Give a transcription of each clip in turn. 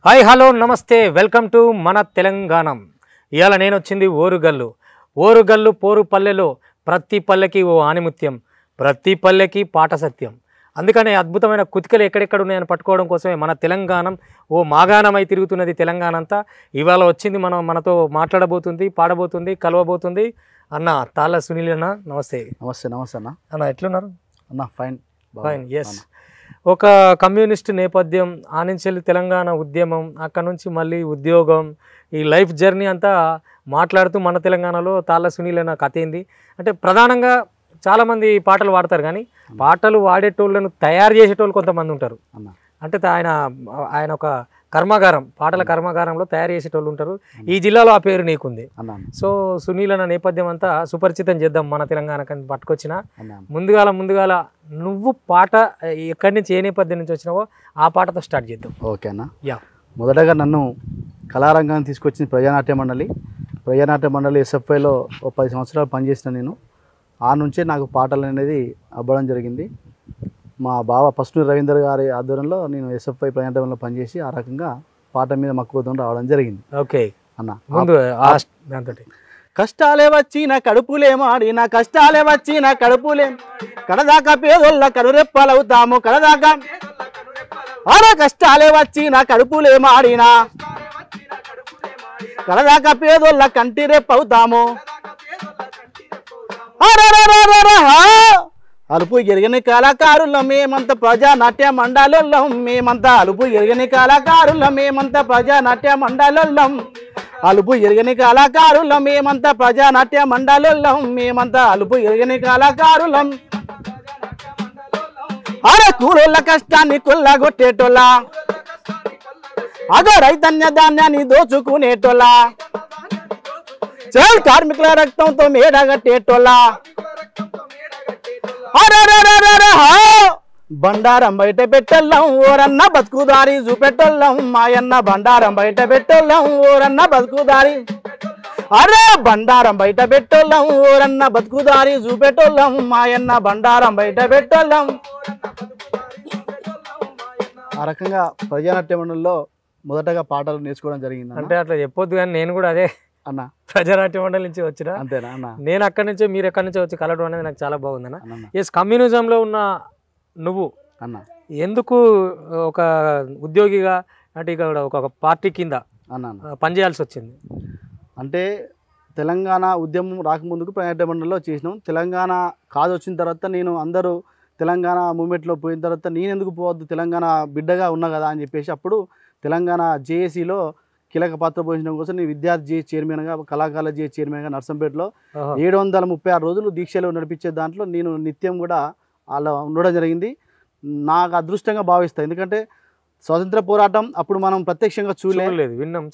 Hi hello నమస్తే welcome to మన తెలంగాణం. ఇవాళ నేను వచ్చింది ఓరుగల్లు పోరు పల్లెలో ప్రతి పల్లెకి ఓ ఆనిముత్యం, ప్రతి పల్లెకి పాట సత్యం. అందుకనే అద్భుతమైన కుతికలు ఎక్కడెక్కడ ఉన్నాయని పట్టుకోవడం కోసమే మన తెలంగాణం ఓ మాగాణమై తిరుగుతున్నది. తెలంగాణ అంతా ఇవాళ వచ్చింది. మనతో మాట్లాడబోతుంది, పాడబోతుంది, కలవబోతుంది అన్న తాళ్ళ సునీల్ అన్న. నమస్తే. నమస్తే. నమస్తే అన్న. అన్న ఎట్లున్నారు? అన్న ఫైన్. ఎస్. ఒక కమ్యూనిస్ట్ నేపథ్యం, ఆ నుంచి తెలంగాణ ఉద్యమం, అక్కడ నుంచి మళ్ళీ ఉద్యోగం, ఈ లైఫ్ జర్నీ అంతా మాట్లాడుతూ మన తెలంగాణలో తాళ్ళ సునీల్ అన్న కథ ఏంది అంటే, ప్రధానంగా చాలామంది పాటలు పాడతారు కానీ పాటలు పాడేటోళ్ళను తయారు చేసేటోళ్ళు కొంతమంది ఉంటారు. అంటే ఆయన ఒక కర్మాగారం, పాటల కర్మాగారంలో తయారు చేసేటోళ్ళు ఉంటారు. ఈ జిల్లాలో ఆ పేరు నీకుంది. సో సునీల్ అన్న నేపథ్యం అంతా సుపరిచితం చేద్దాం మన తెలంగాణకి పట్టుకొచ్చిన. ముందుగాల నువ్వు పాట ఎక్కడి నుంచి, ఏ నేపథ్యం నుంచి వచ్చినావో ఆ పాటతో స్టార్ట్ చేద్దాం. ఓకేనా? యా. మొదటగా నన్ను కళారంగాన్ని తీసుకొచ్చింది ప్రజానాట్య మండలి ఎస్ఎఫ్ఐలో ఓ 10 సంవత్సరాలు పనిచేసిన నేను. ఆ నుంచే నాకు పాటలు అనేది అవ్వడం జరిగింది. మా బావ పసునూరి రవీందర్ గారి ఆధ్వర్యంలో నేను ఎస్ఎఫ్ఐ ప్రజానాట్యంలో పనిచేసి ఆ రకంగా పాట మీద మక్కువతో రావడం జరిగింది. ఓకే అన్న. ముందు దాంతో కష్టాలే వచ్చిన కడుపులేమాడిన కష్టాలే వచ్చిన కడుపులేం కడదాకా పేదోళ్ళ కనురెప్పలవుతాము కడదాకా కష్టాలే వచ్చిన కడుపులేమాడిన కడదాకా పేదోళ్ళ కంటి రెప్పవుతాము. అలుపు ఎరగని కళాకారులం మేమంత ప్రజానాట్య మండలం, మేమంతా అలుపు ఎరగని కళాకారులం, మేమంతా ప్రజానాట్య మండలం, అలుపు ఎరగని కళాకారులం, మేమంతా ప్రజానాట్య మండలం, మేమంతా అలుపు ఎరగని కళాకారులం. అరే కూలోళ్ళ కష్టాన్ని కొల్లగొట్టేటోళ్ళ, అగో రైతన్య ధాన్యాన్ని దోచుకునేటోళ్ళ, చల్ కార్మికుల రక్తంతో మేడగట్టేటోళ్ళ, బండారం బయట పెట్టెళ్ళం ఓరన్న బతుకుదారి చూపెట్టెళ్ళం మాయన్న, బండారం బయట పెట్టెళ్ళం ఓరన్న బతుకుదారి, అరే బండారం బయట పెట్టెళ్ళం ఓరన్న బతుకుదారి చూపెట్టెళ్ళం మాయన్న, బండారం బయట పెట్టెళ్ళం. ఆ రకంగా ప్రజానాట్య మండలిలో మొదటగా పాటలు నేర్చుకోవడం జరిగింది. అంటే అట్లా చెప్పొద్దు కానీ నేను కూడా అదే అన్న ప్రజానాట్య మండలి నుంచి వచ్చిన. అంతేనా అన్న? నేను అక్కడి నుంచో మీరు ఎక్కడి నుంచో వచ్చి కలవడం అనేది నాకు చాలా బాగుందన్న. ఎస్, కమ్యూనిజంలో ఉన్న నువ్వు అన్న ఎందుకు ఒక ఉద్యోగిగా అంటే ఇక్కడ ఒక పార్టీ కింద పనిచేయాల్సి వచ్చింది? అంటే తెలంగాణ ఉద్యమం రాకముందుకు ప్రజానాట్య మండలిలో చేసినాం. తెలంగాణ కాదు వచ్చిన తర్వాత నేను అందరూ తెలంగాణ మూమెంట్లో పోయిన తర్వాత నేను ఎందుకు పోవద్దు, తెలంగాణ బిడ్డగా ఉన్నా కదా అని చెప్పేసి అప్పుడు తెలంగాణ జేఏసీలో కీలక పాత్ర పోషించడం కోసం నేను విద్యార్థి జేఏసీ చైర్మన్గా, కళాకారుల జేఏసీ చైర్మన్గా నర్సంపేటలో 736 రోజులు దీక్షలు నడిపించే దాంట్లో నేను నిత్యం కూడా అలా ఉండడం జరిగింది. నాకు అదృష్టంగా భావిస్తాను. ఎందుకంటే స్వాతంత్ర పోరాటం అప్పుడు మనం ప్రత్యక్షంగా చూడలేదు, విన్నాం,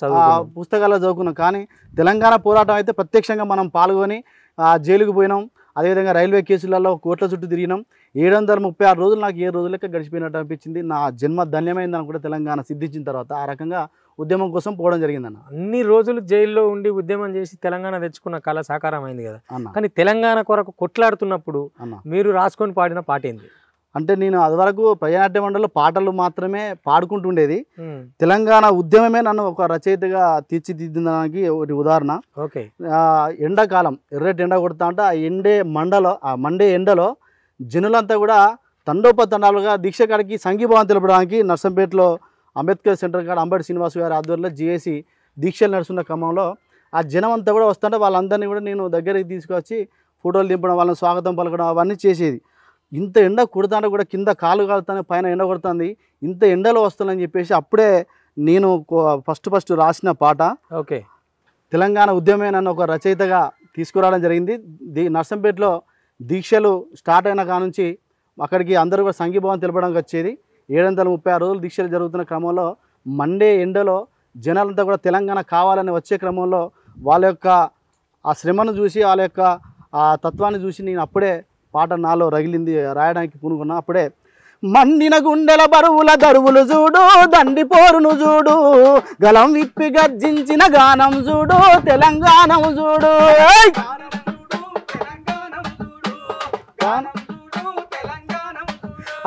పుస్తకాల్లో చదువుకున్నాం. కానీ తెలంగాణ పోరాటం అయితే ప్రత్యక్షంగా మనం పాల్గొని జైలుకు పోయినాం. అదేవిధంగా రైల్వే కేసులలో కోట్ల చుట్టూ తిరిగినాం. 736 రోజులు నాకు 7 రోజులకే గడిచిపోయినట్టు అనిపించింది. నా జన్మ ధన్యమైందని కూడా తెలంగాణ సిద్ధించిన తర్వాత ఆ రకంగా ఉద్యమం కోసం పోవడం జరిగిందన్న. అన్ని రోజులు జైల్లో ఉండి ఉద్యమం చేసి తెలంగాణ తెచ్చుకున్న కళ సాకారం అయింది కదా. కానీ తెలంగాణ కొరకు కొట్లాడుతున్నప్పుడు మీరు రాసుకొని పాడిన పాట ఏంది? అంటే నేను అది వరకు ప్రజానాట్య మండలిలో పాటలు మాత్రమే పాడుకుంటుండేది. తెలంగాణ ఉద్యమమే నన్ను ఒక రచయితగా తీర్చిదిద్దడానికి ఒకటి ఉదాహరణ. ఓకే. ఎండాకాలం ఎర్రటి ఎండ కొడతా అంటే ఆ మండే ఎండలో జనులంతా కూడా తండోపతండాలుగా దీక్ష కాడికి సంఘీభావం తెలపడానికి నర్సంపేటలో అంబేద్కర్ సెంటర్ కాడ అంబటి శ్రీనివాస్ గారి ఆధ్వర్యంలో జేఏసీ దీక్షలు నడుస్తున్న క్రమంలో ఆ జనం అంతా కూడా వస్తుంటే వాళ్ళందరినీ కూడా నేను దగ్గరికి తీసుకొచ్చి ఫోటోలు దింపడం, వాళ్ళని స్వాగతం పలకడం అవన్నీ చేసేది. ఇంత ఎండ కొడుతుంటే కూడా కింద కాలు కాలుతానే పైన ఎండ కొడుతుంది, ఇంత ఎండలో వస్తుందని చెప్పేసి అప్పుడే నేను ఫస్ట్ రాసిన పాట. ఓకే. తెలంగాణ ఉద్యమే నన్ను ఒక రచయితగా తీసుకురావడం జరిగింది. నర్సంపేటలో దీక్షలు స్టార్ట్ అయిన కానుంచి అక్కడికి అందరూ కూడా సంఘీభావం తెలపడానికి వచ్చేది. 736 రోజులు దీక్షలు జరుగుతున్న క్రమంలో మండే ఎండలో జనాలంతా కూడా తెలంగాణ కావాలని వచ్చే క్రమంలో వాళ్ళ యొక్క ఆ శ్రమను చూసి, వాళ్ళ యొక్క ఆ తత్వాన్ని చూసి నేను అప్పుడే పాట నాలో రగిలింది, రాయడానికి పూనుకున్నా. అప్పుడే మండిన గుండెల బరువుల దరువులు చూడు, దండి పోరును చూడు, గలం విప్పి గర్జించిన గానం చూడు, తెలంగాణ చూడు,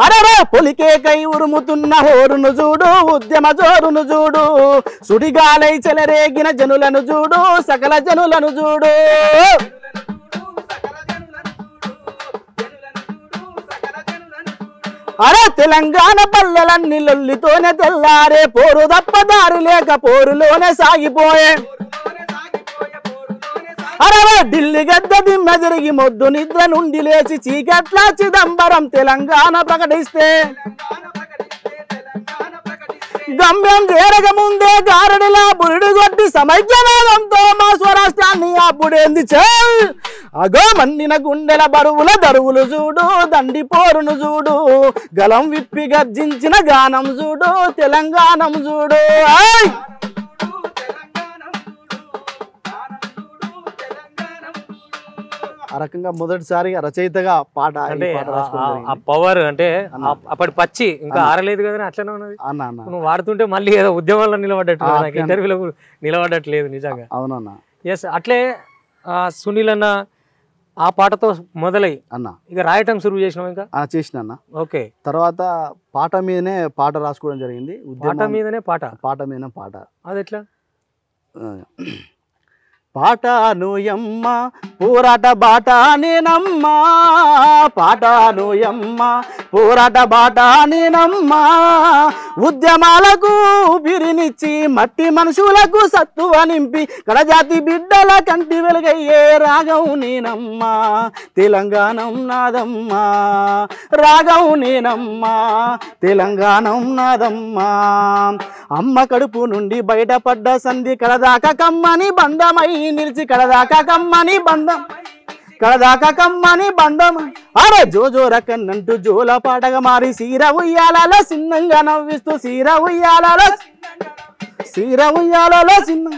అరరా పొలికేకై ఉరుముతున్న హోరును చూడు ఉద్యమ జోరును చూడు సుడిగాలై చెలరేగిన జనులను చూడు సకల జనులను చూడు అరే తెలంగాణ పల్లెలన్నీ లొల్లితోనే తెల్లారే పోరు తప్ప దారి లేక పోరులోనే సాగిపోయే అరవా ఢిల్లీ గద్ద దిమ్మ తిరిగి మొద్దు నిద్ర నుండి లేచి చీకట్ల చిదంబరం తెలంగాణ ప్రకటిస్తే గమ్యం చేరక ముందే గారడిలా బురుడు కొట్టి సమైక్యవాదంతో మా స్వరాష్ట్రాన్ని అప్పుడేంది అగో మండిన గుండెల బరువుల దరువులు చూడు దండి పోరును చూడు గలం విప్పి గర్జించిన గానం చూడు తెలంగాణం చూడు ఆ రకంగా మొదటిసారిగా రచయితగా పాట అంటే ఆ పవర్ అంటే అప్పటి పచ్చి ఇంకా ఆరలేదు కదా అట్లనే ఉన్నది నువ్వు వాడుతుంటే మళ్ళీ ఏదో ఉద్యమంలో నిలబడ్డట్టు నాకు ఇంటర్వ్యూలో నిలబడట్లేదు నిజంగా అవునన్నా ఎస్ అట్లే సునీల్ అన్న ఆ పాటతో మొదలై అన్న ఇక రాయటం సురువు చేసినావు ఇంకా చేసిన ఓకే తర్వాత పాట మీదనే పాట రాసుకోవడం జరిగింది పాట మీదనే పాట అది ఎట్లా పాట నోయమ్మ పోరాట బాట నేనమ్మా పాట నోయమ్మ పోరాట బాట నేనమ్మా ఉద్యమాలకు బిరినిచ్చి మట్టి మనుషులకు సత్తువ నింపి కడజాతి బిడ్డల కంటి వెలుగయ్యే రాగం నేనమ్మా తెలంగాణం నాదమ్మా రాగం నేనమ్మా తెలంగాణం నాదమ్మా అమ్మ కడుపు నుండి బయటపడ్డ సంధి కడదాకా కమ్మని బంధమై నిలిచి కడదాకా కమ్మని బంధం అరే జోజో రకన్నంటూ జోల పాటగా మారి సీర ఉయ్యాలలో సిన్నంగా నవ్విస్తూ సీర ఉయ్యాలలో సిన్న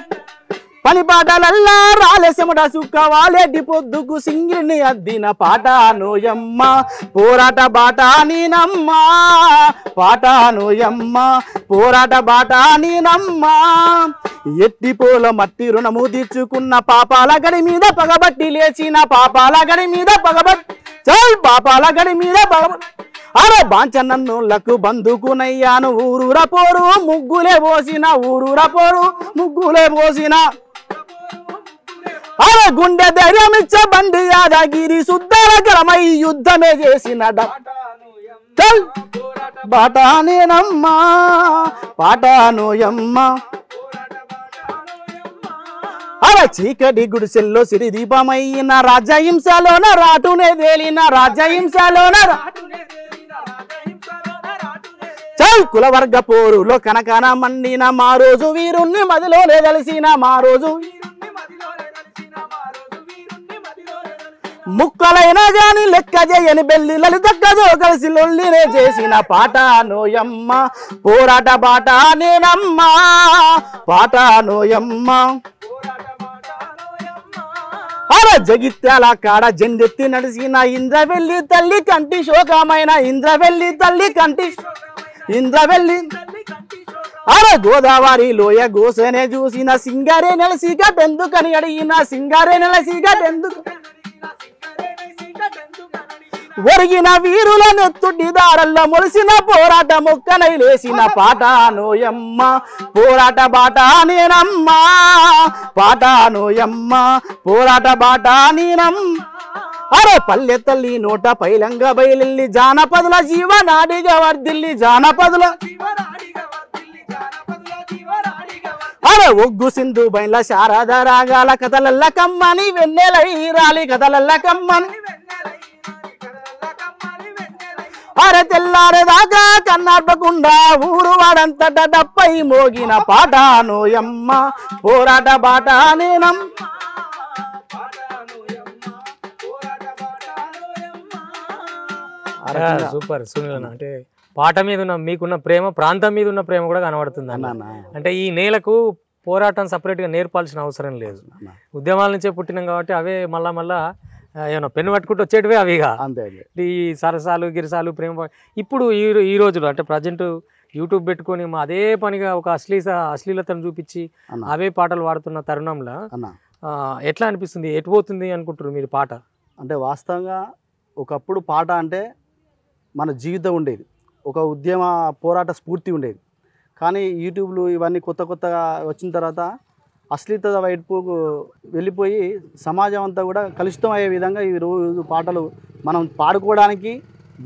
పని పాటలల్లా రాలేసముడ సుక్క వాలేటి పొద్దుకు సింగిని అద్దిన పాట నోయమ్మ పోరాట బాట నేనమ్మా పాట నోయమ్మ పోరాట బాట నేనమ్మా ఎట్టి పోల మట్టి రుణము తీర్చుకున్న పాపాల గడి మీద పగబట్టి లేచిన పాపాల గడి మీద అరే బాంచన్నోళ్లకు బందుకునయ్యాను ఊరూర పోరు ముగ్గులే పోసిన అరే గుండె ధైర్యమిచ్చ బండి యాదగిరి శుద్ధల గరమై యుద్ధమే చేసిన బాట నేనమ్మా పాట నోయమ్మ అరే చీకటి గుడిసెల్లో సిరి దీపమైన రాజహింసలోన రాటునే తేలిన కుల వర్గ పోరులో కనకన మండిన మా రోజు వీరుణ్ణి మదిలోనే కలిసిన ముక్కలైనా గాని లెక్క చేయని బెల్లి లలితక్కదో కలిసి లొల్లినే చేసిన పాట నోయమ్మ పోరాట బాట నేనమ్మా పాట నోయమ్మ అరే జగిత్యాల కాడ జెండెత్తి నడిసిన ఇంద్రవెల్లి తల్లి కంటి శోకమైన ఇంద్రవెల్లి అరే గోదావరి లోయ గోసనే చూసిన సింగారే నెలసి గటెందుకని అడిగిన ఒరిగిన వీరుల నెత్తుటి దారల్లో మొలిసిన పోరాట మొక్కనై లేసిన పాట నోయమ్మ పోరాట బాట నేనమ్మా పాట నోయమ్మ పోరాట బాట నేనమ్మ అరే పల్లె తల్లి నోట పైలంగా బయలెల్లి జానపదుల జీవనాడిగా వర్దిల్లి అరే ఒగ్గు సింధు బయల శారద రాగాల కథలల్ల కమ్మని వెన్నెలై రాలి అరే తెల్లారేదాకా కన్నాపకుండా ఊరు వాడంతట డప్పై మోగిన పాట నోయమ్మ పోరాట బాట సూపర్ సునీల్ అంటే పాట మీద ఉన్న మీకున్న ప్రేమ ప్రాంతం మీద ఉన్న ప్రేమ కూడా కనబడుతుంది అంటే ఈ నేలకు పోరాటం సపరేట్గా నేర్పాల్సిన అవసరం లేదు ఉద్యమాల నుంచే పుట్టినాం కాబట్టి అవే మళ్ళా ఏమన్నా పెన్ను పట్టుకుంటూ వచ్చేటివే అవిగా ఈ సరసాలు గిరసాలు ప్రేమ ఇప్పుడు ఈ రోజులో అంటే ప్రజెంట్ యూట్యూబ్ పెట్టుకొని అదే పనిగా ఒక అశ్లీలతను చూపించి అవే పాటలు పాడుతున్న తరుణంలో ఎట్లా అనిపిస్తుంది ఎటు పోతుంది అనుకుంటారు మీరు పాట అంటే వాస్తవంగా ఒకప్పుడు పాట అంటే మన జీవితం ఉండేది, ఒక ఉద్యమ పోరాట స్ఫూర్తి ఉండేది. కానీ యూట్యూబ్లు ఇవన్నీ కొత్త కొత్తగా వచ్చిన తర్వాత అశ్లీలత వైపు వెళ్ళిపోయి సమాజం అంతా కూడా కలుషితం అయ్యే విధంగా ఈ రోజు పాటలు మనం పాడుకోవడానికి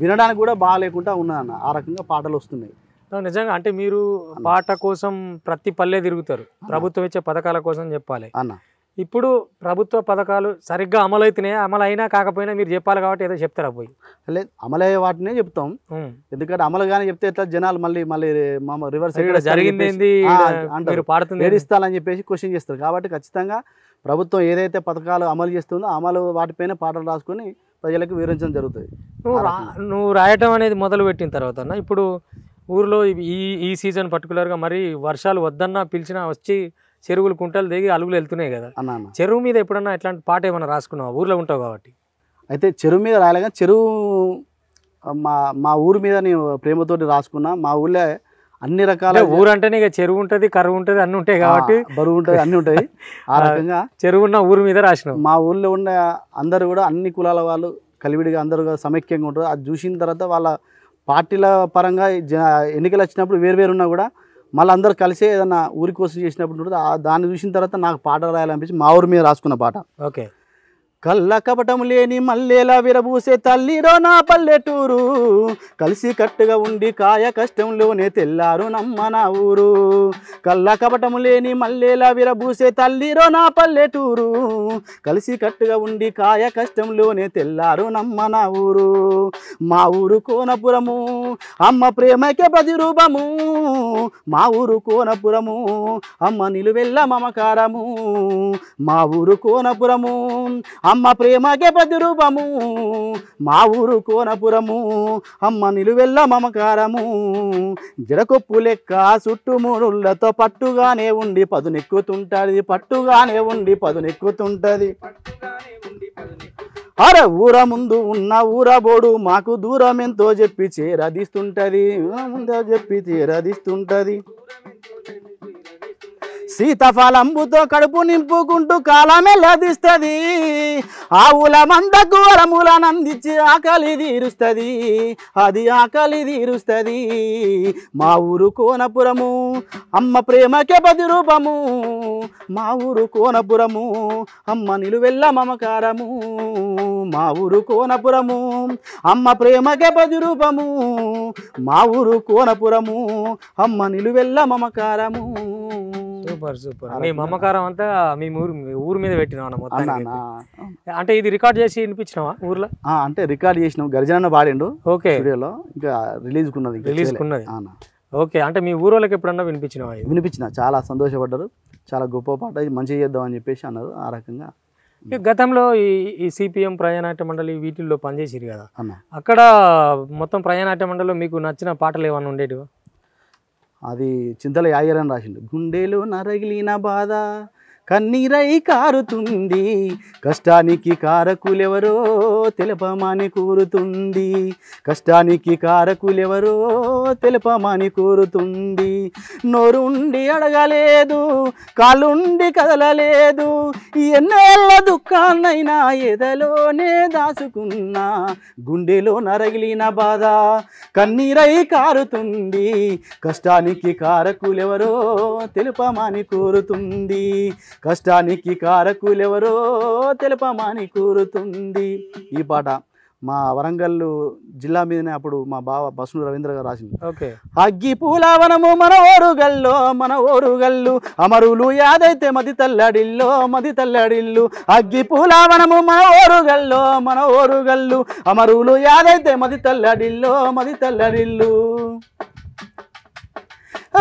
వినడానికి కూడా బాగాలేకుండా ఉన్నదన్న, ఆ రకంగా పాటలు వస్తున్నాయి. నిజంగా అంటే మీరు పాట కోసం ప్రతి పల్లె తిరుగుతారు, ప్రభుత్వం ఇచ్చే పథకాల కోసం చెప్పాలి అన్న. ఇప్పుడు ప్రభుత్వ పథకాలు సరిగ్గా అమలు అవుతున్నాయి, అమలు అయినా కాకపోయినా మీరు చెప్పాలి కాబట్టి ఏదో చెప్తారా పోయి? లేదు, అమలయ్యే వాటినే చెప్తాం. ఎందుకంటే అమలు కానీ చెప్తే ఎట్లా జనాలు మళ్ళీ రివర్స్ జరిగింది పాడుతుంది ఏడిస్తానని చెప్పేసి క్వశ్చన్ చేస్తారు. కాబట్టి ఖచ్చితంగా ప్రభుత్వం ఏదైతే పథకాలు అమలు చేస్తుందో అమలు వాటిపైన పాటలు రాసుకొని ప్రజలకు వివరించడం జరుగుతుంది. నువ్వు రాయటం అనేది మొదలు పెట్టిన తర్వాత ఇప్పుడు ఊర్లో ఈ సీజన్ పర్టికులర్గా మరి వర్షాలు వద్దన్నా పిలిచినా వచ్చి చెరువులు కుంటలు దిగి అలుగులు వెళ్తున్నాయి కదా, చెరువు మీద ఎప్పుడన్నా ఎట్లాంటి పాట ఏమన్నా రాసుకున్నావు? ఊర్లో ఉంటావు కాబట్టి. అయితే చెరువు మీద రాయలేగా, చెరువు మా ఊరు మీద నేను ప్రేమతోటి రాసుకున్నా. మా ఊళ్ళో అన్ని రకాల ఊరు అంటేనే ఇక చెరువు ఉంటుంది, కరువు ఉంటుంది, అన్నీ ఉంటాయి కాబట్టి బరువు ఉంటుంది, అన్నీ ఉంటాయి. ఆ రకంగా చెరువు ఉన్న ఊరు మీద రాసినావు. మా ఊళ్ళో ఉన్న అందరూ కూడా అన్ని కులాల వాళ్ళు కలివిడిగా అందరూ సమైక్యంగా ఉంటారు. అది చూసిన తర్వాత వాళ్ళ పార్టీల పరంగా ఎన్నికలు వచ్చినప్పుడు వేరు ఉన్నా కూడా మళ్ళీ అందరూ కలిసే ఏదన్నా ఊరి కోసం చేసినప్పుడు దాన్ని చూసిన తర్వాత నాకు పాట రాయాలనిపించి మా ఊరి మీద రాసుకున్న పాట. ఓకే. కళ్ళ కపటం లేని మల్లెలా విరబూసే తల్లిరో నా పల్లెటూరు, కలిసి కట్టుగా ఉండి కాయ కష్టంలోనే తెల్లారు నమ్మ నా ఊరు. కళ్ళ కపటం లేని మల్లెలా విరబూసే తల్లిరో నా పల్లెటూరు, కలిసి కట్టుగా ఉండి కాయ కష్టంలోనే తెల్లారు నమ్మ నా ఊరు. మా ఊరు కోనపురము అమ్మ ప్రేమకే ప్రతిరూపము, మా ఊరు కోనపురము అమ్మ నిలువెల్ల మమకారము. మా ఊరు కోనపురము అమ్మ ప్రేమకే ప్రతిరూపము, మా ఊరు కోనపురము అమ్మ నిలువెల్ల మమకారము. జడకొప్పు లెక్క చుట్టుమూరులతో పట్టుగానే ఉండి పదునెక్కుతుంటది, పట్టుగానే ఉండి పదునెక్కుతుంటది. అరే ఊర ముందు ఉన్న ఊరబోడు మాకు దూరం ఎంతో చెప్పి చేరదీస్తుంటది, చెప్పి చేరదీస్తుంటది. సీతాఫలంబుతో కడుపు నింపుకుంటూ కాలమే లదిస్తుంది, ఆవుల మందకు అలములనందించి ఆకలి తీరుస్తుంది, అది ఆకలి తీరుస్తుంది. మా ఊరు కోనపురము అమ్మ ప్రేమకే ప్రతిరూపము, మా ఊరు కోనపురము అమ్మ నిలువెల్ల మమకారము. మా ఊరు కోనపురము అమ్మ ప్రేమకే ప్రతిరూపము, మా ఊరు కోనపురము అమ్మ నిలువెల్ల మమకారము. Super super. మీ మమకారం అంతా మీ ఊరు మీద పెట్టినావు మొత్తానికి. అంటే ఇది రికార్డ్ చేసి వినిపించినావా ఊర్లో? అంటే రికార్డ్ చేసినాం, గర్జన పాడిండు. ఓకే. స్టూడియోలో ఇంకా రిలీజ్ కున్నది. ఓకే. అంటే మీ ఊరోళ్ళకి ఎప్పుడన్నా వినిపించినావా? వినిపించిన, చాలా సంతోషపడ్డారు. చాలా గొప్ప పాట, ఇది మంచిగా చేద్దాం అని చెప్పేసి అన్నారు. ఆ రకంగా గతంలో ఈ సిపిఎం ప్రజానాట్య మండలి వీటిల్లో పనిచేసిరు కదా, అక్కడ మొత్తం ప్రజానాట్య మండలిలో మీకు నచ్చిన పాటలు ఏమన్నా ఉండేటివా? అది చింతల యాయరని రాసిండు. గుండెలో నరగిలిన బాధ కన్నీరై కారుతుంది, కష్టానికి కారకులెవరో తెలపమని కోరుతుంది, కష్టానికి కారకులెవరో తెలపమని కోరుతుంది. నోరుండి అడగలేదు, కాళ్ళుండి కదలలేదు, ఎన్నేళ్ళ దుఃఖాన్నైనా ఎదలోనే దాచుకున్నా, గుండెలో నరగిలిన బాధ కన్నీరై కారుతుంది, కష్టానికి కారకులెవరో తెలుపమని కోరుతుంది, కష్టానికి కారకులెవరో తెలుపమని కోరుతుంది. ఈ పాట మా వరంగల్ జిల్లా మీదనే అప్పుడు మా బావ బస్సు రవీంద్ర గారు రాసింది. ఓకే. అగ్గి పూలవనము మన ఓరుగల్లో, మన ఓరుగల్లు అమరులు యాదైతే మది తల్లడిల్లో, మది తల్లడిల్లు. అగ్గి పూలవనము మన ఓరుగల్లో, మన ఓరుగల్లు అమరులు యాదైతే మది తల్లడిల్లో, మది తల్లడిల్లు.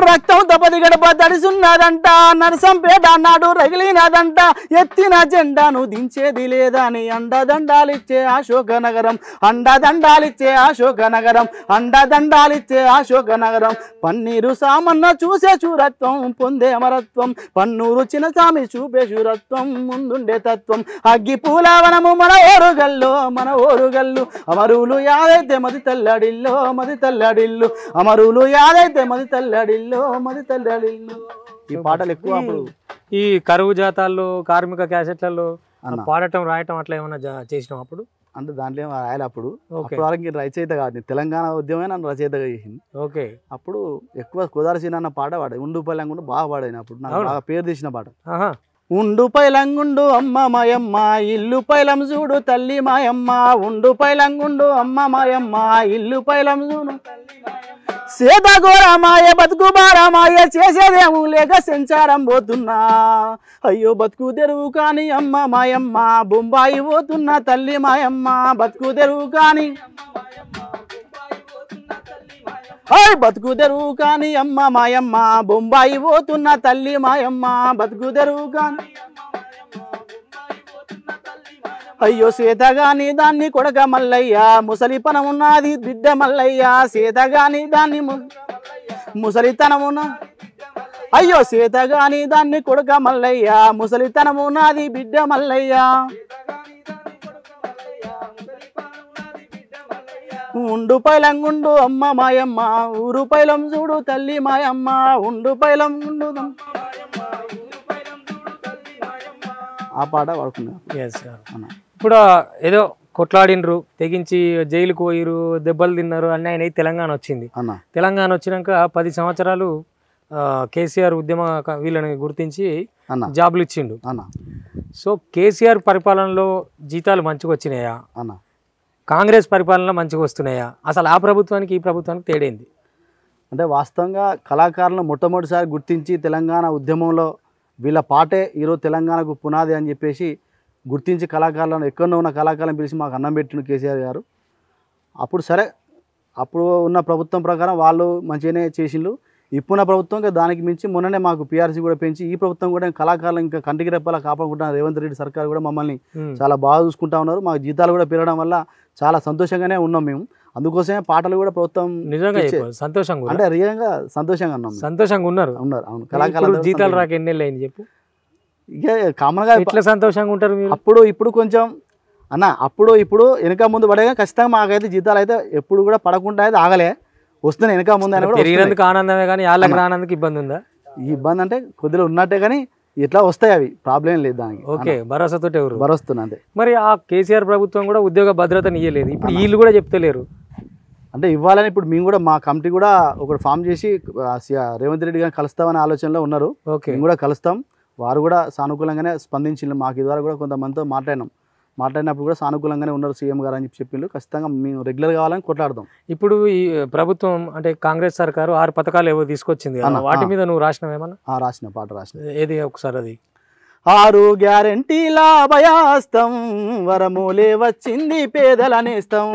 రక్తం తపది గడప తడిసున్నదంట, నరసంపేట నాడు రగిలినదంట, ఎత్తిన జెండాను దించేది లేదని అండదండాలిచ్చే అశోక నగరం, అండదండాలిచ్చే అశోక నగరం, అండదండాలిచ్చే అశోక నగరం. పన్నీరు సామన్న చూసే చూరత్వం, పొందే అమరత్వం, పన్నూరు చిన్నసామి చూపే చూరత్వం, ముందుండే తత్వం. అగ్గి పూలవనము మన ఓరుగల్లో, మన ఓరుగల్లు అమరులు యాదైతే మది తల్లడిల్లో, మది తల్లడిల్లు అమరులు యాదైతే మది తల్లడిల్లో, మది తల్లడిల్లు. ఈ పాటలు ఎక్కువ అప్పుడు ఈ కరువు జాతాల్లో కార్మిక క్యాసెట్లలో పాడటం రాయటం అట్లా ఏమన్నా చేసినాం అప్పుడు? అంటే దాంట్లో ఏమో రాయాలి అప్పుడు ఓకే అప్పుడు వరకు రచయిత కాదు తెలంగాణ ఉద్యమే నన్ను రచయితగా చేసింది. ఓకే అప్పుడు ఎక్కువ కుదారసీన అన్న పాట పాడే ఉండు పైలంగుండు బాగా పాడాను అప్పుడు నాకు అవునా? బాగా పేరు తీసిన పాట. ఆహా ఉండు పైలంగుండు అమ్మ మాయమ్మ ఇల్లు పైలం చూడు తల్లి మాయమ్మ ఉండు పైలంగుండు అమ్మ మాయమ్మ ఇల్లు పైలం చూడు సీతాగోరమాయ బతుకు బారమాయ చేసేదేమో లేక సంచారం పోతున్నా అయ్యో బతుకు తెరువు కాని అమ్మ మాయమ్మ బొంబాయి పోతున్నా తల్లి మాయమ్మ బతుకు తెరువు కాని బతుకు తెరువు కాని అమ్మ మాయమ్మ బొంబాయి పోతున్న తల్లి మాయమ్మ బతుకు తెరువు కాని అయ్యో సీతగాని దాన్ని కొడక మల్లయ్య ముసలి పనం ఉన్నది బిడ్డ మల్లయ్య సీతగాని దాన్ని ముసలితనమున అయ్యో సీతగాని దాన్ని కొడక మల్లయ్య ముసలితనమున్నది బిడ్డ మల్లయ్య ఉండు పైలంగుండు అమ్మ మాయమ్మ ఊరు పైలం చూడు తల్లి మాయమ్మ ఉండు పైలం ఉండు ఆ పాట పాడుకున్నా. ఇప్పుడు ఏదో కొట్లాడినరు తెగించి జైలుకు పోయిరు దెబ్బలు తిన్నారు అన్నీ ఆయన తెలంగాణ వచ్చింది. తెలంగాణ వచ్చినాక 10 సంవత్సరాలు కేసీఆర్ ఉద్యమ వీళ్ళని గుర్తించి జాబులు ఇచ్చిండు. సో కేసీఆర్ పరిపాలనలో జీతాలు మంచిగా వచ్చినాయా, కాంగ్రెస్ పరిపాలన మంచిగా వస్తున్నాయా, అసలు ఆ ప్రభుత్వానికి ఈ ప్రభుత్వానికి తేడైంది? అంటే వాస్తవంగా కళాకారులను మొట్టమొదటిసారి గుర్తించి తెలంగాణ ఉద్యమంలో వీళ్ళ పాటే ఈరోజు తెలంగాణకు పునాది అని చెప్పేసి గుర్తించి కళాకారులను ఎక్కడో ఉన్న కళాకారులను పిలిచి మాకు అన్నం పెట్టిన కేసీఆర్ గారు. అప్పుడు సరే అప్పుడు ఉన్న ప్రభుత్వం ప్రకారం వాళ్ళు మంచిగానే చేసిండ్రు. ఇప్పుడున్న ప్రభుత్వం దానికి మించి మొన్ననే మాకు పీఆర్సీ కూడా పెంచి ఈ ప్రభుత్వం కూడా కళాకారులు ఇంకా కంటికి రెప్పలా కాపాడుకుంటున్నారు. రేవంత్ రెడ్డి సర్కార్ కూడా మమ్మల్ని చాలా బాగా చూసుకుంటా ఉన్నారు. మాకు జీతాలు కూడా పెరగడం వల్ల చాలా సంతోషంగానే ఉన్నాం మేము. అందుకోసమే పాటలు కూడా ప్రభుత్వం నిజంగా సంతోషంగా అంటే రియల్గా సంతోషంగా ఉన్నాం. సంతోషంగా ఉన్నారు. అవును కళాకారులు జీతాలు రాక ఎన్నెళ్ళు అయింది చెప్పు? ఇక కామన్గా ఎట్లా సంతోషంగా ఉంటారు మీరు? అప్పుడు ఇప్పుడు కొంచెం అన్న అప్పుడు ఇప్పుడు వెనక ముందు పడగా ఖచ్చితంగా మాకైతే జీతాలు అయితే ఎప్పుడు కూడా పడకుండా అయితే ఆగలే వస్తున్నాయి. వెనక ముందు అయినా కూడా పెరిగినందుకు ఆనందమే కానీ వాళ్ళకి రానందుకు ఇబ్బంది ఉందా? ఈ ఇబ్బంది అంటే కొద్దిగా ఉన్నట్టే కానీ ఇట్లా వస్తాయి అవి ప్రాబ్లం లేదు దానికి. ఓకే భరోసాతో ఎవరు భరోస్తున్నా అంతే. మరి ఆ కేసీఆర్ ప్రభుత్వం కూడా ఉద్యోగ భద్రతని ఇయ్యలేదు. ఇప్పుడు వీళ్ళు కూడా చెప్తలేరు అంటే ఇవ్వాలని. ఇప్పుడు మేము కూడా మా కమిటీ కూడా ఒకటి ఫామ్ చేసి రేవంత్ రెడ్డి గారిని కలుస్తామనే ఆలోచనలో ఉన్నారు. మేము కూడా కలుస్తాం. వారు కూడా సానుకూలంగానే స్పందించిండ్రు. మాకు ఇదివరకు కూడా కొంతమందితో మాట్లాడినప్పుడు కూడా సానుకూలంగానే ఉన్నారు సీఎం గారు అని చెప్పిండ్రు. ఖచ్చితంగా మేము రెగ్యులర్ కావాలని కొట్లాడదాం. ఇప్పుడు ఈ ప్రభుత్వం అంటే కాంగ్రెస్ సర్కారు 6 పథకాలు ఏవో తీసుకొచ్చింది, వాటి మీద నువ్వు రాసినవేమన్నా? రాసిన పాట రాసిన. ఏది ఒకసారి అది? 6 గ్యారెంటీల అభయాస్తం వరములే వచ్చింది పేదల నేస్తం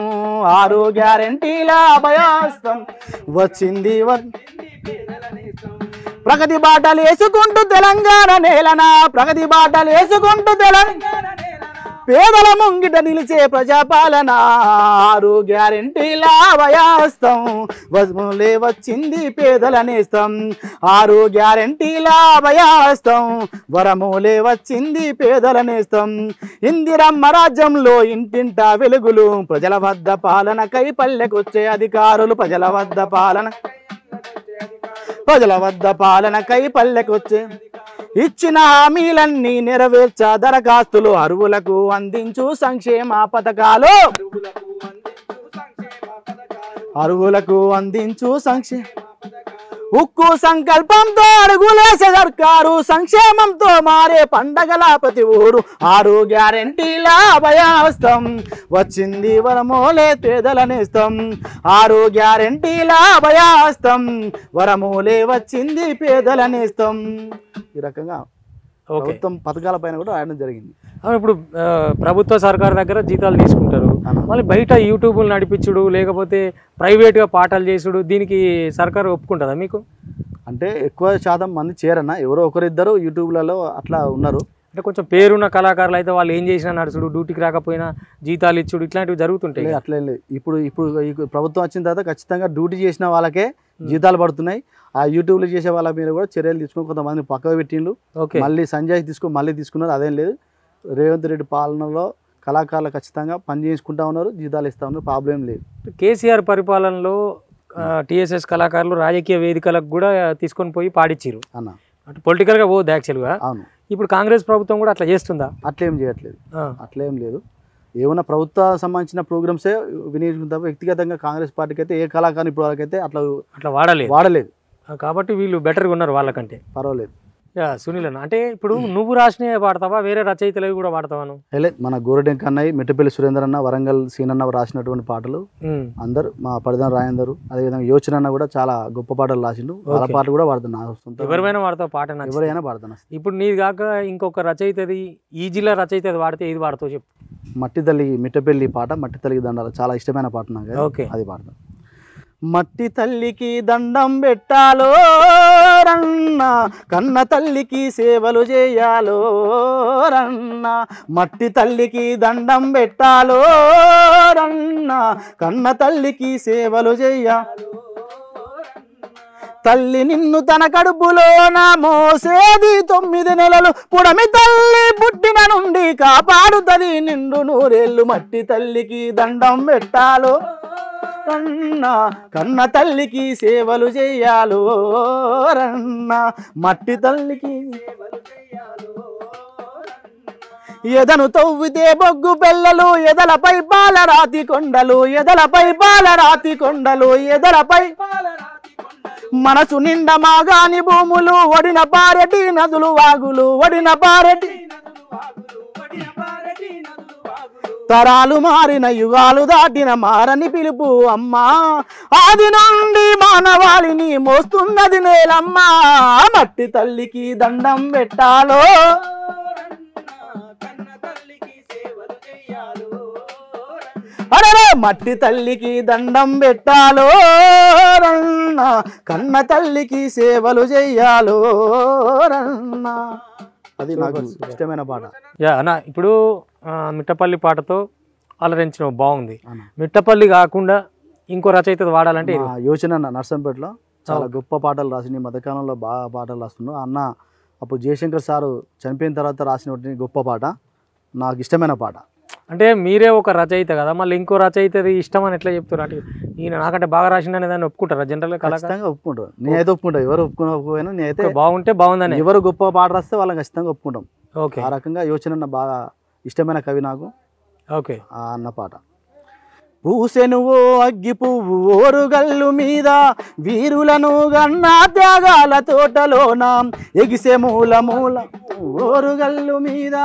6 గ్యారెంటీల అభయాస్తం వచ్చింది ప్రగతి బాటలు వేసుకుంటూ తెలంగాణ నేలన ప్రగతి బాటలు వేసుకుంటూ తెలంగాణ పేదల ముంగిట నిలిచే ప్రజాపాలన 6 గ్యారెంటీల అభయాస్తం వరములే వచ్చింది పేదల నేస్తం 6 గ్యారెంటీల అభయాస్తం వరములే వచ్చింది పేదల నేస్తం ఇందిరమ్మ రాజ్యంలో ఇంటింటా వెలుగులు ప్రజల వద్ద పాలనకై పల్లెకొచ్చే అధికారులు ప్రజల వద్ద పాలనకై పల్లెకొచ్చే ఇచ్చిన హామీలన్నీ నెరవేర్చా దరఖాస్తులు అర్హులకు అందించు సంక్షేమ పథకాలు ఉక్కు సంకల్పంతో అడుగులేసే సర్కారు సంక్షేమంతో మారే పండగల ప్రతి ఊరు 6 గ్యారెంటీల అభయాస్తం వచ్చింది వరమూలే పేదల నేస్తం 6 గ్యారెంటీల అభయాస్తం వరమూలే వచ్చింది పేదల నేస్తం. ఈ రకంగా ప్రభుత్వం పథకాల పైన కూడా రాయడం జరిగింది. ఇప్పుడు ప్రభుత్వ సర్కారు దగ్గర జీతాలు తీసుకుంటారు, మళ్ళీ బయట యూట్యూబ్లు నడిపించుడు లేకపోతే ప్రైవేట్గా పాటలు చేసుడు, దీనికి సర్కారు ఒప్పుకుంటుందా మీకు? అంటే ఎక్కువ శాతం మంది చేరన్నా, ఎవరో ఒకరిద్దరు యూట్యూబ్లలో అట్లా ఉన్నారు. అంటే కొంచెం పేరున్న కళాకారులు అయితే వాళ్ళు ఏం చేసినా నడుచుడు, డ్యూటీకి రాకపోయినా జీతాలు ఇచ్చుడు ఇట్లాంటివి జరుగుతుంటాయి. అట్లా లేదు. ఇప్పుడు ఈ ప్రభుత్వం వచ్చిన తర్వాత ఖచ్చితంగా డ్యూటీ చేసిన వాళ్ళకే జీతాలు పడుతున్నాయి. ఆ యూట్యూబ్లో చేసే వాళ్ళ మీద కూడా చర్యలు తీసుకొని కొంతమంది పక్కకు పెట్టిండ్రు. మళ్ళీ సంజయ్ మళ్ళీ తీసుకున్నారు. అదేం లేదు. రేవంత్ రెడ్డి పాలనలో కళాకారులు ఖచ్చితంగా పని చేసుకుంటా ఉన్నారు, జీతాలు ఇస్తా ఉన్నారు, ప్రాబ్లం లేదు. కేసీఆర్ పరిపాలనలో టీఎస్ఎస్ కళాకారులు రాజకీయ వేదికలకు కూడా తీసుకొని పోయి పాడిచ్చిరు అన్న. అంటే పొలిటికల్గా పోదు యాక్చువల్గా. అవును. ఇప్పుడు కాంగ్రెస్ ప్రభుత్వం కూడా అట్లా చేస్తుందా? అట్లేం చేయట్లేదు, అట్లేం లేదు. ఏమైనా ప్రభుత్వ సంబంధించిన ప్రోగ్రామ్సే వినియోగించుకుంటారు. వ్యక్తిగతంగా కాంగ్రెస్ పార్టీకి అయితే ఏ కళాకారుని ఇప్పుడు వరకైతే అట్లా వాడలేదు. కాబట్టి వీళ్ళు బెటర్గా ఉన్నారు వాళ్ళకంటే. పర్వాలేదు. సునీల్ అన్న, అంటే ఇప్పుడు నువ్వు రాసినవి పాడతావా, వేరే రచయితలు కూడా పాడతావా నువ్వు? లేదు, మన గోరడెంక అన్నయ్య, మిట్టపల్లి సురేందర్ అన్న, వరంగల్ సీనన్న రాసినటువంటి పాటలు అందరు, మా పరిధాన రాయందరు, అదేవిధంగా యోచన అన్న కూడా చాలా గొప్ప పాటలు రాసిండు. వాళ్ళ పాటలు కూడా వాడుతున్నా. ఎవరైనా వాడతావు పాట? ఎవరైనా పాడుతున్నా. ఇప్పుడు నీది కాక ఇంకొక రచయితది, ఈ జిల్లా రచయితది వాడితే ఇది వాడతావు చెప్పు. మట్టి తల్లి మిట్టపల్లి పాట, మట్టి తల్లికి దండాలు చాలా ఇష్టమైన పాట నాకు. ఓకే, అది పాడతాం. మట్టి తల్లికి దండం పెట్టాలో రన్న, కన్న తల్లికి సేవలు చేయాలో రన్న. మట్టి తల్లికి దండం పెట్టాలో రన్న, కన్న తల్లికి సేవలు చేయాలో. తల్లి నిన్ను తన కడుపులోన మోసేది 9 నెలలు, పుడమి తల్లి పుట్టిన నుండి కాపాడుతుంది నిండు నూరేళ్ళు. మట్టి తల్లికి దండం పెట్టాలో రన్న, కన్న తల్లికి సేవలు చేయాలో రన్న. మట్టి తల్లికి సేవలు చేయాలో. ఎదను తవ్వితే బొగ్గు పెళ్ళలు, ఎదలపై పాలరాతి కొండలు, ఎదలపై పాలరాతి కొండలు, ఎదలపై మనసు నిండా మాగాని భూములు, ఒడిన పారెటి నదులు వాగులు, ఒడిన పారెటి తరాలు మారిన యుగాలు దాటిన మారని పిలుపు అమ్మా. ఆది నుండి మానవాళిని మోస్తున్నది నేలమ్మా. మట్టి తల్లికి దండం పెట్టాలో, అరే మట్టి తల్లికి దండం పెట్టాలో రన్న, కన్న తల్లికి సేవలు చెయ్యాలో రన్న. అది నాకు ఇష్టమైన పాట. అన్న, ఇప్పుడు మిట్టపల్లి పాటతో అలరించిన బాగుంది. మిట్టపల్లి కాకుండా ఇంకో రచయిత వాడాలంటే యోచన నర్సంపేటలో చాలా గొప్ప పాటలు రాసింది. ఈ మధ్యకాలంలో బాగా పాటలు రాస్తున్నాడు అన్న. అప్పుడు జయశంకర్ సారు చనిపోయిన తర్వాత రాసినటువంటి గొప్ప పాట, నాకు ఇష్టమైన పాట. అంటే మీరే ఒక రచయిత కదా, మళ్ళీ ఇంకో రచయితది ఇష్టం అని ఎట్లా చెప్తారు? అంటే ఈయన నాకంటే బాగా రాసిండనే దాన్ని ఒప్పుకుంటారా జనరల్గా? ఖచ్చితంగా ఒప్పుకుంటారు. నేనైతే ఒప్పుకుంటా. ఎవరు ఒప్పుకోకపోయినా నేనైతే బాగుంటే బాగుందని, ఎవరు గొప్ప పాట రాస్తే వాళ్ళని ఖచ్చితంగా ఒప్పుకుంటాం. ఓకే, ఆ రకంగా యోచన బాగా ఇష్టమైన కవి నాకు. ఓకే, ఆ అన్న పాట. పూసెనువో అగ్గి పువ్వు ఓరుగల్లు మీద, వీరులను గన్నా త్యాగాల తోటలోన, ఎగిసే మూల మూల ఓరుగల్లు మీద,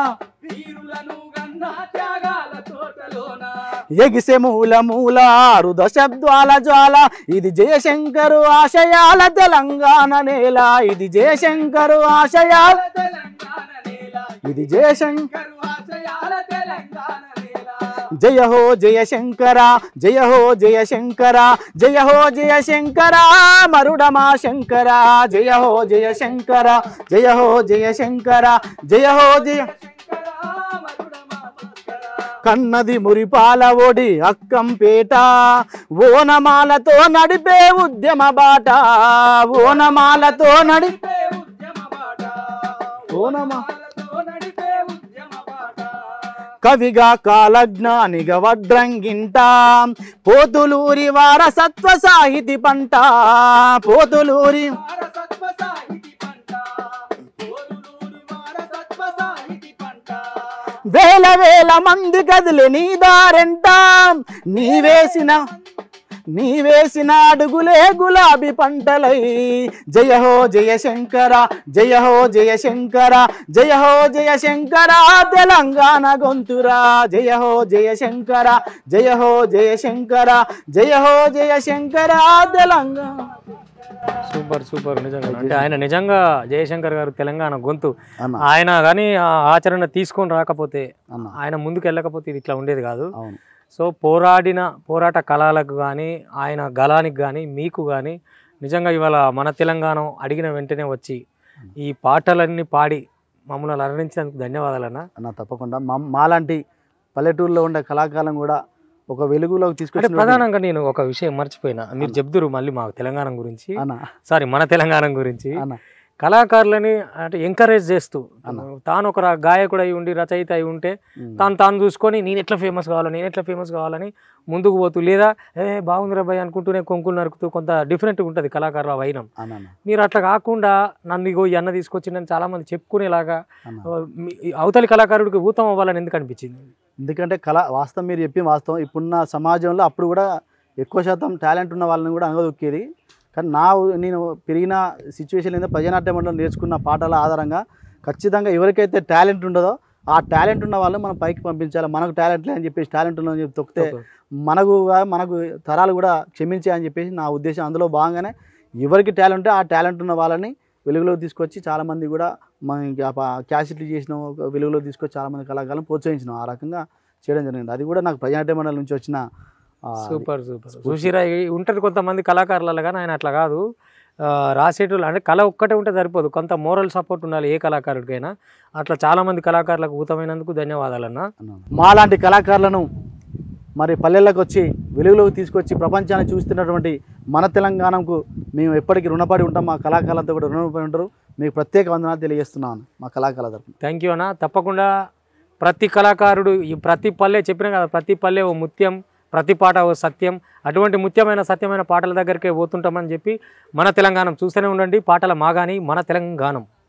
ఎగిసే మూల మూల రుద శబ్దాల జ్వాల. ఇది జయశంకరు ఆశయాల తెలంగాణ నేల, ఇది జయశంకరు ఆశయాల తెలంగాణ నేల, ఇది జయశంకరు ఆశయాల తెలంగాణ నేల. జయ హో జయశంకర, జయ హో జయశంకర, జయ హో జయశంకర మరుడమా శంకర. జయ హో జయశంకర, జయ హో జయశంకర, జయ హో జయ కన్నది మురిపాల ఒడి అక్కంపేట, ఓనమాలతో నడిపే ఉద్యమ బాట, ఓనమాలతో నడిపే ఉద్యమ బాట, ఓనమాలతో నడిపే ఉద్యమ బాట. కవిగా కాలజ్ఞానిగా వడ్రంగింట, పోతులూరి వారసత్వ సాహితి పంట, పోతులూరి వారసత్వ సాహితి పంట, పోతులూరి వారసత్వ సాహితి పంట. వేల వేల మంది కదిలి నీ దారెంట, నీవేసిన అడుగులే గులాబీ పంటలై. జయ హో జయశంకర, జయ హో జయశంకర, జయ హో జయశంకర తెలంగాణ గొంతురా. జయ హో జయశంకర, జయ హో జయశంకర, జయ హో జయశంకర తెలంగాణ. Super super. నిజంగా అంటే ఆయన నిజంగా జయశంకర్ గారు తెలంగాణ గొంతు. ఆయన కానీ ఆచరణ తీసుకొని రాకపోతే, ఆయన ముందుకు వెళ్ళకపోతే ఇది ఇట్లా ఉండేది కాదు. సో పోరాట కళలకు కానీ, ఆయన గళానికి కానీ, మీకు కానీ నిజంగా ఇవాళ మన తెలంగాణ అడిగిన వెంటనే వచ్చి ఈ పాటలన్నీ పాడి మమ్మల్ని అలరించినందుకు ధన్యవాదాలన్నా. అన్న తప్పకుండా. మాలాంటి పల్లెటూరులో ఉండే కళాకాలం కూడా ఒక వెలుగులోకి తీసుకొచ్చి. ప్రధానంగా నేను ఒక విషయం మర్చిపోయినా, మీరు చెప్తురు మళ్ళీ మా తెలంగాణ గురించి, సారీ మన తెలంగాణ గురించి. కళాకారులని అంటే ఎంకరేజ్ చేస్తూ అన్న. తాను ఒక గాయకుడు అయి ఉండి రచయిత అయి ఉంటే తాను చూసుకొని నేను ఎట్లా ఫేమస్ కావాలని ముందుకు పోతూ లేదా బాగుందిరా భయ్ అనుకుంటూనే కొంకులు నరుకుతూ కొంత డిఫరెంట్గా ఉంటుంది కళాకారుల వైనం. అన్న మీరు అట్లా కాకుండా నన్ను ఇగో ఈ అన్న తీసుకొచ్చిందని చాలామంది చెప్పుకునేలాగా అన్న. అవతలి కళాకారుడికి ఊతం అవ్వాలని ఎందుకు అనిపించింది? ఎందుకంటే వాస్తవం మీరు చెప్పి వాస్తవం. ఇప్పుడున్న సమాజంలో అప్పుడు కూడా ఎక్కువ శాతం టాలెంట్ ఉన్న వాళ్ళని కూడా అనగదొక్కేది. కానీ నేను పెరిగిన సిచ్యువేషన్ ఏంటంటే ప్రజానాట్య మండలం నేర్చుకున్న పాఠాల ఆధారంగా ఖచ్చితంగా ఎవరికైతే టాలెంట్ ఉండదో ఆ టాలెంట్ ఉన్న వాళ్ళు మనం పైకి పంపించాలి. మనకు టాలెంట్ లేదని చెప్పేసి టాలెంట్ ఉందని చెప్పి తొక్కితే మనకు తరాలు కూడా క్షమించే అని చెప్పేసి నా ఉద్దేశం. అందులో భాగంగానే ఎవరికి టాలెంట్ ఉంటే ఆ టాలెంట్ ఉన్న వాళ్ళని వెలుగులోకి తీసుకొచ్చి చాలామంది కూడా మన క్యాసెట్లు చేసిన వెలుగులోకి తీసుకొచ్చి చాలామంది కళాకారులను ప్రోత్సహించినాం. ఆ రకంగా చేయడం జరిగింది. అది కూడా నాకు ప్రజానాట్య మండలి నుంచి వచ్చిన సూపర్ చూసిరా ఉంటారు కొంతమంది కళాకారులలో, కానీ ఆయన అట్లా కాదు. రాసేటోళ్ళు అంటే కళ ఒక్కటే ఉంటే సరిపోదు, కొంత మోరల్ సపోర్ట్ ఉండాలి ఏ కళాకారుడికైనా. అట్లా చాలామంది కళాకారులకు ఊతమైనందుకు ధన్యవాదాలన్న. మాలాంటి కళాకారులను మరి పల్లెల్లోకి వచ్చి వెలుగులోకి తీసుకొచ్చి ప్రపంచాన్ని చూస్తున్నటువంటి మన తెలంగాణకు మేము ఎప్పటికీ రుణపడి ఉంటాం. మా కళాకారులంతా కూడా రుణపడి ఉంటారు. మీకు ప్రత్యేక వందనాలు తెలియజేస్తున్నాను మా కళాకారుల తరఫున. థ్యాంక్ యూ అన్న. తప్పకుండా ప్రతి కళాకారుడు ఈ ప్రతి పల్లె చెప్పినా కదా, ప్రతి పల్లె ఓ ముత్యం, ప్రతి పాట ఓ సత్యం. అటువంటి సత్యమైన పాటల దగ్గరికే పోతుంటామని చెప్పి మన తెలంగాణ చూస్తూనే ఉండండి. పాటల మాగాని మన తెలంగాణ.